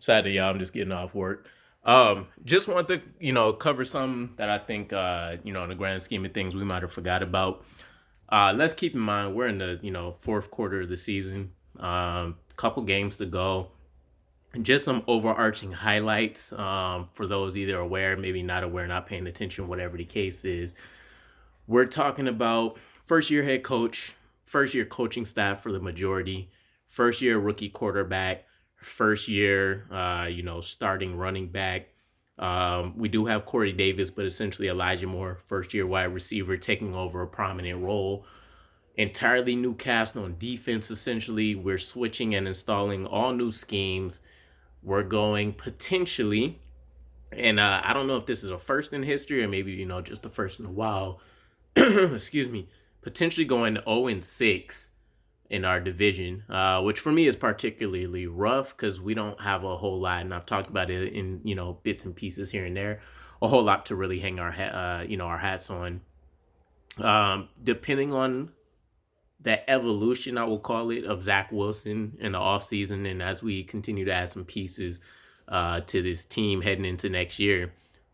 Saturday, y'all. I'm just getting off work. Just want to, cover some that I think, in the grand scheme of things, we might have forgot about. Let's keep in mind we're in the, fourth quarter of the season. Couple games to go. And just some overarching highlights for those either aware, maybe not aware, not paying attention, whatever the case is. We're talking about first year head coach, first year coaching staff for the majority, first year rookie quarterback, first year, starting running back. We do have Corey Davis, but essentially Elijah Moore, first year wide receiver, taking over a prominent role. Entirely new cast on defense, essentially. We're switching and installing all new schemes. We're going potentially, and I don't know if this is a first in history or maybe, just the first in a while. Excuse me, potentially going 0-6 in our division, which for me is particularly rough because we don't have a whole lot, and I've talked about it in bits and pieces here and there, a whole lot to really hang our our hats on. Depending on the evolution, I will call it, of Zach Wilson in the offseason, and as we continue to add some pieces to this team heading into next year,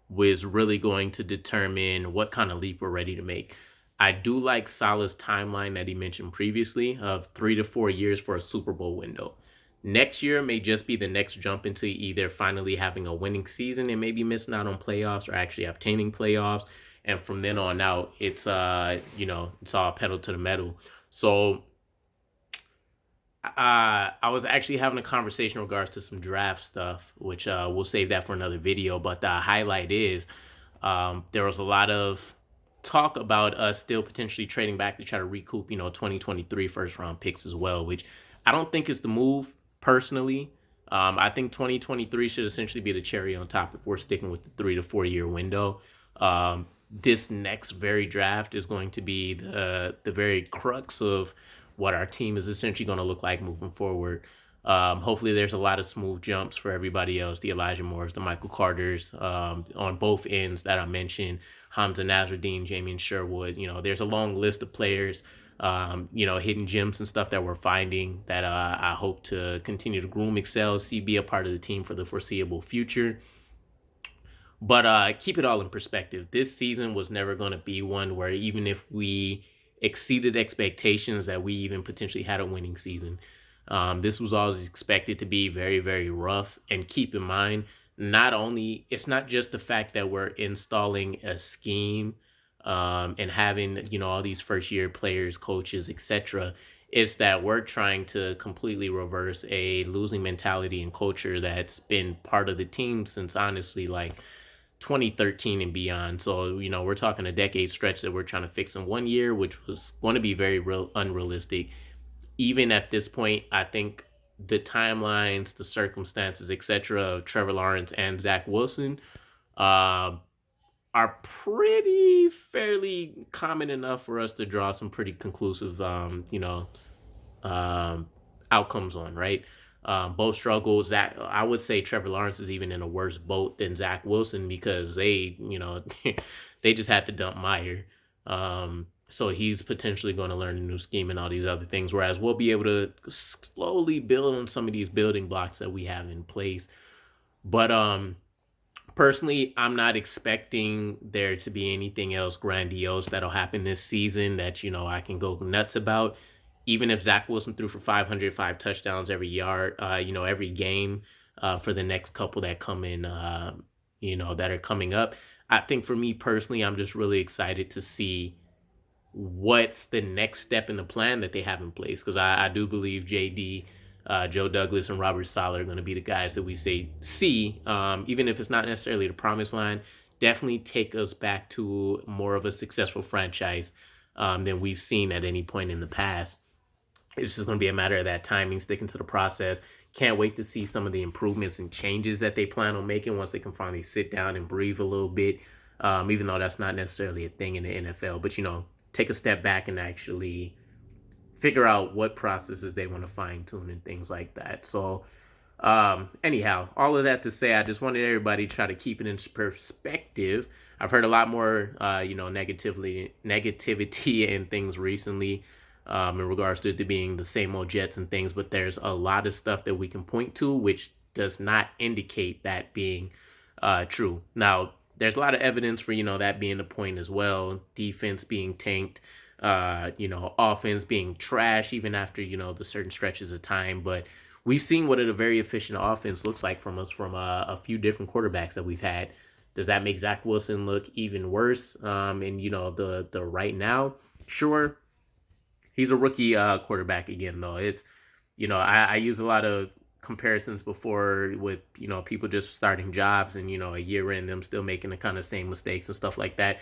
was really going to determine what kind of leap we're ready to make. I do like Salah's timeline that he mentioned previously of 3 to 4 years for a Super Bowl window. Next year may just be the next jump into either finally having a winning season and maybe missing out on playoffs or actually obtaining playoffs. And from then on out, it's it's all pedal to the metal. So I was actually having a conversation in regards to some draft stuff, which we'll save that for another video. But the highlight is there was a lot of talk about us still potentially trading back to try to recoup, 2023 first round picks as well, which I don't think is the move personally. I think 2023 should essentially be the cherry on top if we're sticking with the 3 to 4 year window. This next very draft is going to be the very crux of what our team is essentially going to look like moving forward. Hopefully there's a lot of smooth jumps for everybody else, the Elijah Moores, the Michael Carters, on both ends that I mentioned, Hamza Nasruddin, Jamian Sherwood. There's a long list of players, hidden gems and stuff that we're finding that I hope to continue to groom, excel, see, be a part of the team for the foreseeable future. But keep it all in perspective. This season was never going to be one where even if we exceeded expectations that we even potentially had a winning season. This was always expected to be very, very rough. And keep in mind, it's not just the fact that we're installing a scheme and having, all these first year players, coaches, etc. It's that we're trying to completely reverse a losing mentality and culture that's been part of the team since honestly, like 2013 and beyond. So, we're talking a decade stretch that we're trying to fix in 1 year, which was going to be very unrealistic. Even at this point, I think the timelines, the circumstances, etc. of Trevor Lawrence and Zach Wilson are pretty fairly common enough for us to draw some pretty conclusive, outcomes on, right? Both struggles. That I would say Trevor Lawrence is even in a worse boat than Zach Wilson because they, they just had to dump Meyer. So he's potentially going to learn a new scheme and all these other things. Whereas we'll be able to slowly build on some of these building blocks that we have in place. But personally, I'm not expecting there to be anything else grandiose that'll happen this season that, I can go nuts about. Even if Zach Wilson threw for 505 touchdowns every game for the next couple that come in, that are coming up. I think for me personally, I'm just really excited to see what's the next step in the plan that they have in place. Because I do believe JD, Joe Douglas, and Robert Saleh are going to be the guys that we see, even if it's not necessarily the promised line, definitely take us back to more of a successful franchise than we've seen at any point in the past. It's just going to be a matter of that timing, sticking to the process. Can't wait to see some of the improvements and changes that they plan on making once they can finally sit down and breathe a little bit, even though that's not necessarily a thing in the NFL. But, take a step back and actually figure out what processes they want to fine tune and things like that. So anyhow, all of that to say, I just wanted everybody to try to keep it in perspective. I've heard a lot more, negativity and things recently in regards to it being the same old Jets and things, but there's a lot of stuff that we can point to, which does not indicate that being true. Now, there's a lot of evidence for, that being the point as well. Defense being tanked, offense being trash even after, the certain stretches of time. But we've seen what a very efficient offense looks like from us from a few different quarterbacks that we've had. Does that make Zach Wilson look even worse? And the right now, sure, he's a rookie quarterback again though. It's I use a lot of comparisons before with people just starting jobs and a year in them still making the kind of same mistakes and stuff like that.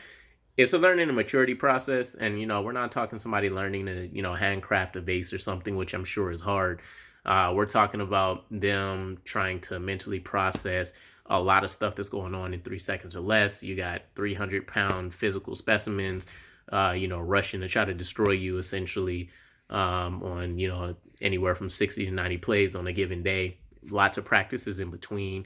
It's a learning and maturity process, and we're not talking somebody learning to handcraft a vase or something, which I'm sure is hard. We're talking about them trying to mentally process a lot of stuff that's going on in 3 seconds or less. You got 300-pound physical specimens, rushing to try to destroy you essentially on anywhere from 60 to 90 plays on a given day. Lots of practices in between.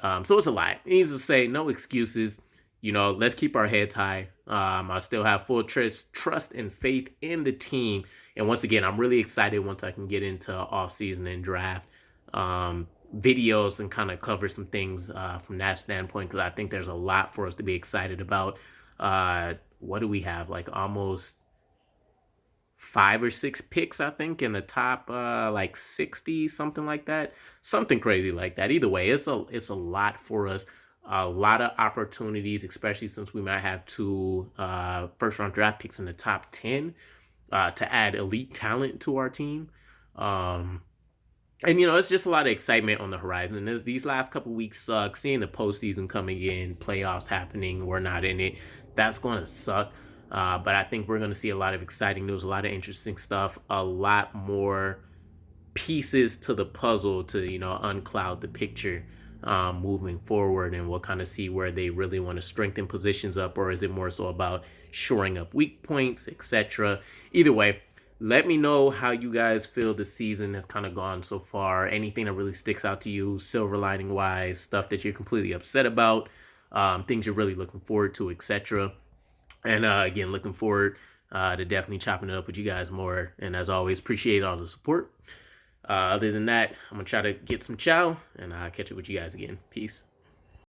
So it's a lot. Needless to say, no excuses. Let's keep our heads high. I still have full trust and faith in the team. And once again, I'm really excited once I can get into offseason and draft videos and kind of cover some things from that standpoint, because I think there's a lot for us to be excited about. What do we have? Like almost 5 or 6 picks, I think, in the top 60, something like that. Something crazy like that. Either way, it's a lot for us. A lot of opportunities, especially since we might have 2 first-round draft picks in the top 10 to add elite talent to our team. And, it's just a lot of excitement on the horizon. And these last couple weeks suck. Seeing the postseason coming in, playoffs happening, we're not in it. That's going to suck. But I think we're going to see a lot of exciting news, a lot of interesting stuff, a lot more pieces to the puzzle to, uncloud the picture moving forward. And we'll kind of see where they really want to strengthen positions up, or is it more so about shoring up weak points, etc. Either way, let me know how you guys feel the season has kind of gone so far. Anything that really sticks out to you, silver lining wise, stuff that you're completely upset about, things you're really looking forward to, etc. And again, looking forward to definitely chopping it up with you guys more. And as always, appreciate all the support. Other than that, I'm going to try to get some chow, and I'll catch up with you guys again. Peace.